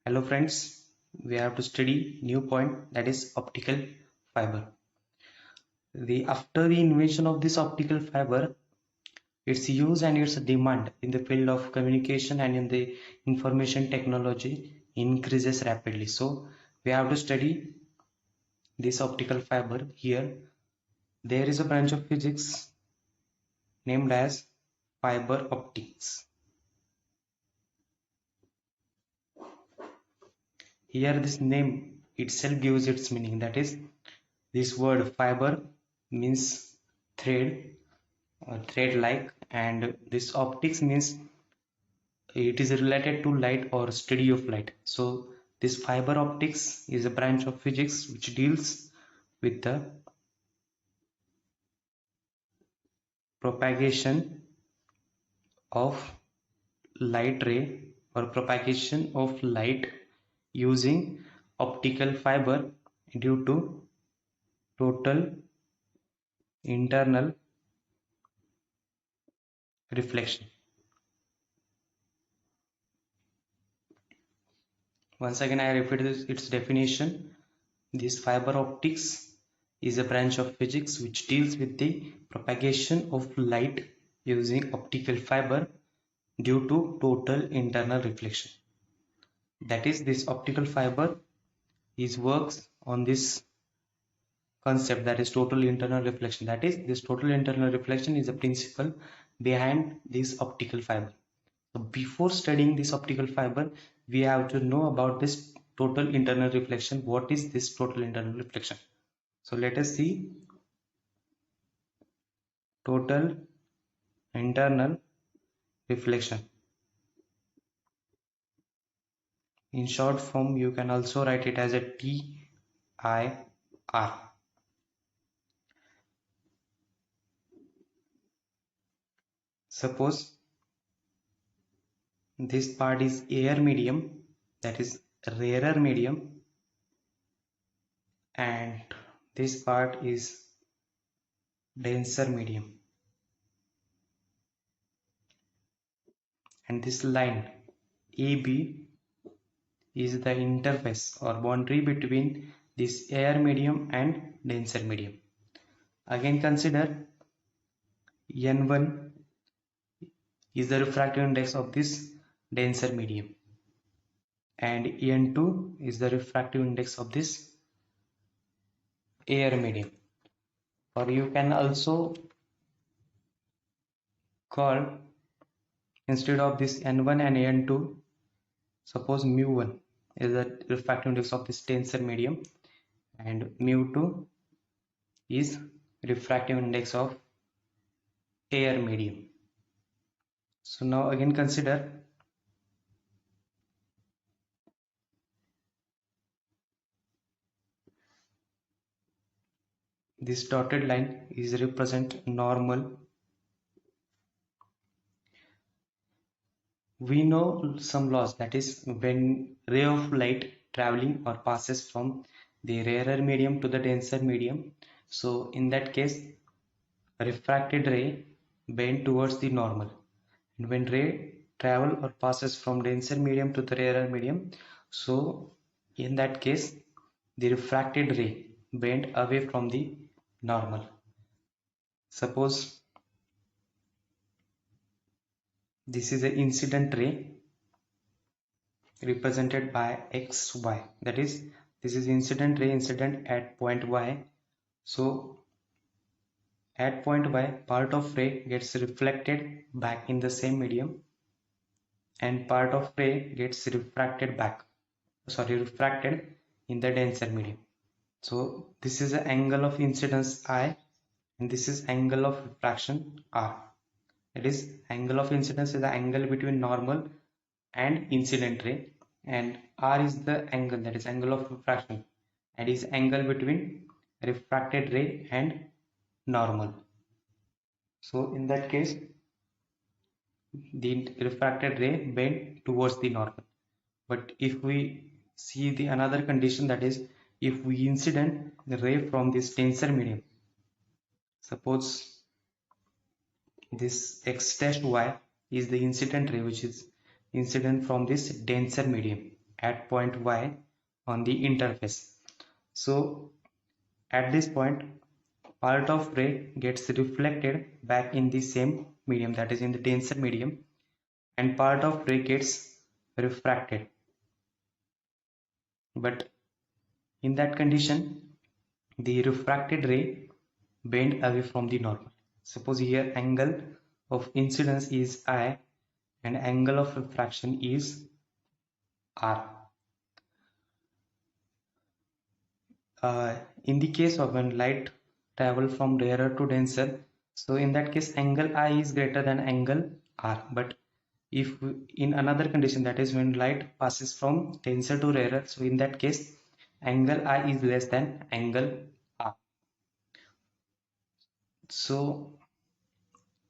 Hello friends, we have to study new point, that is optical fiber. After the invention of this optical fiber, its use and its demand in the field of communication and in the information technology increases rapidly. So we have to study this optical fiber here. There is a branch of physics named as fiber optics. Here this name itself gives its meaning, that is, this word fiber means thread or thread like, and this optics means it is related to light or study of light. So this fiber optics is a branch of physics which deals with the propagation of light ray or propagation of light using optical fiber due to total internal reflection. Once again I repeat its definition. This fiber optics is a branch of physics which deals with the propagation of light using optical fiber due to total internal reflection. That is, this optical fiber works on this concept, that is total internal reflection. That is, this total internal reflection is the principle behind this optical fiber. So before studying this optical fiber, we have to know about this total internal reflection. What is this total internal reflection? So let us see total internal reflection. In short form, you can also write it as a TIR. Suppose this part is air medium, that is rarer medium, and this part is denser medium, and this line AB is the interface or boundary between this air medium and denser medium. Again consider N1 is the refractive index of this denser medium, and N2 is the refractive index of this air medium. Or you can also call, instead of this N1 and N2, suppose mu1 is the refractive index of this denser medium and mu2 is refractive index of air medium. So now again consider this dotted line is represent normal. We know some laws, that is, when ray of light traveling or passes from the rarer medium to the denser medium, so in that case refracted ray bend towards the normal, and when ray travel or passes from denser medium to the rarer medium, so in that case the refracted ray bend away from the normal. Suppose this is an incident ray represented by xy, that is, this is incident ray incident at point y. So at point y, part of ray gets reflected back in the same medium and part of ray gets refracted in the denser medium. So this is the angle of incidence I, and this is angle of refraction R. That is, angle of incidence is the angle between normal and incident ray, and R is the angle, that is angle of refraction, and is angle between refracted ray and normal. So in that case the refracted ray bend towards the normal. But if we see the another condition, that is, if we incident the ray from this denser medium, suppose this x dash y is the incident ray which is incident from this denser medium, at point Y on the interface. So at this point, part of ray gets reflected back in the same medium, that is in the denser medium, and part of ray gets refracted. But in that condition, the refracted ray bend away from the normal. Suppose here angle of incidence is I and angle of refraction is R. In the case of when light travel from rarer to denser, so in that case angle I is greater than angle R. But if in another condition, that is when light passes from denser to rarer, so in that case angle I is less than angle R. So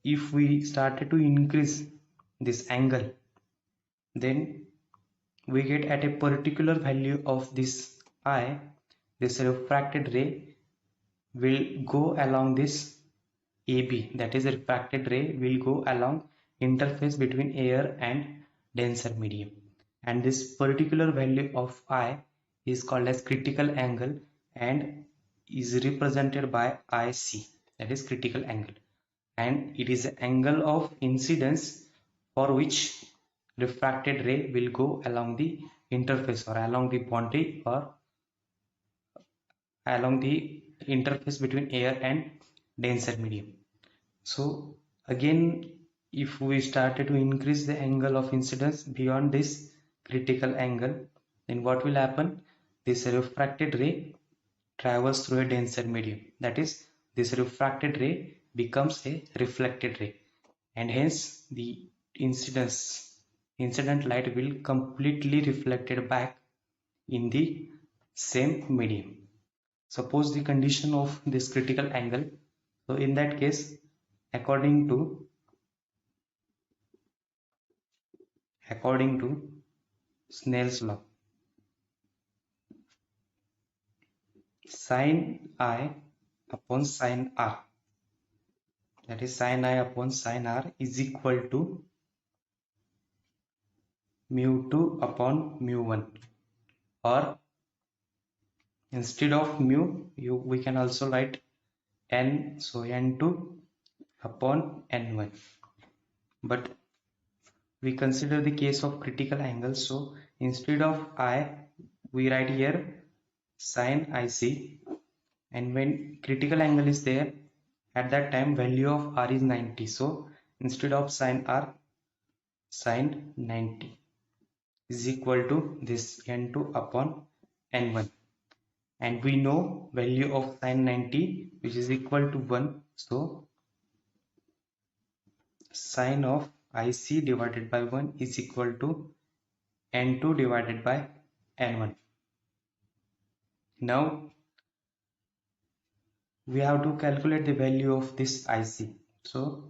if we started to increase this angle, then we get at a particular value of this I, this refracted ray will go along this AB, that is refracted ray will go along interface between air and denser medium, and this particular value of I is called as critical angle and is represented by IC, that is critical angle, and it is the angle of incidence for which refracted ray will go along the interface or along the boundary or along the interface between air and denser medium. So again, if we started to increase the angle of incidence beyond this critical angle, then what will happen? This refracted ray travels through a denser medium, that is this refracted ray becomes a reflected ray, and hence the incident light will completely reflected back in the same medium. Suppose the condition of this critical angle, so in that case, according to Snell's law, sin I upon sin R, that is sin I upon sin R is equal to mu2 upon mu1, or instead of mu we can also write n, so n2 upon n1. But we consider the case of critical angle, so instead of I we write here sin IC, and when critical angle is there, at that time value of R is 90, so instead of sin R, sin 90 is equal to this n2 upon n1, and we know value of sin 90 which is equal to 1, so sin of IC divided by 1 is equal to n2 divided by n1. Now we have to calculate the value of this IC, so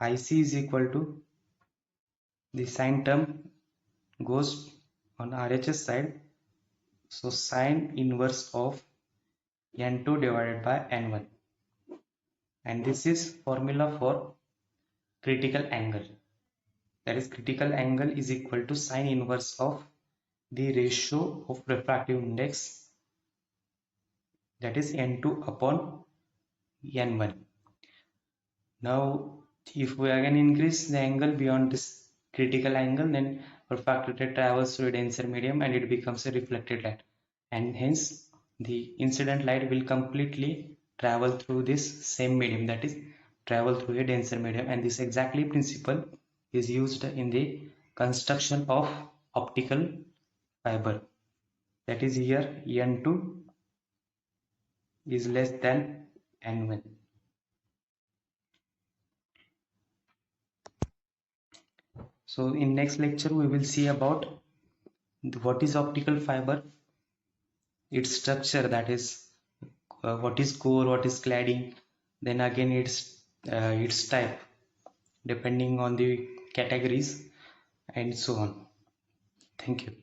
IC is equal to the sine term goes on RHS side, so sine inverse of n2 divided by n1, and this is formula for critical angle, that is critical angle is equal to sine inverse of the ratio of refractive index, that is n2 upon n1. Now if we again increase the angle beyond this critical angle, then refracted ray travels through a denser medium and it becomes a reflected light, and hence the incident light will completely travel through this same medium, that is travel through a denser medium, and this exactly principle is used in the construction of optical fiber, that is here n2 is less than n1. So in next lecture we will see about what is optical fiber, its structure, that is what is core, what is cladding, then again its type depending on the categories and so on. Thank you.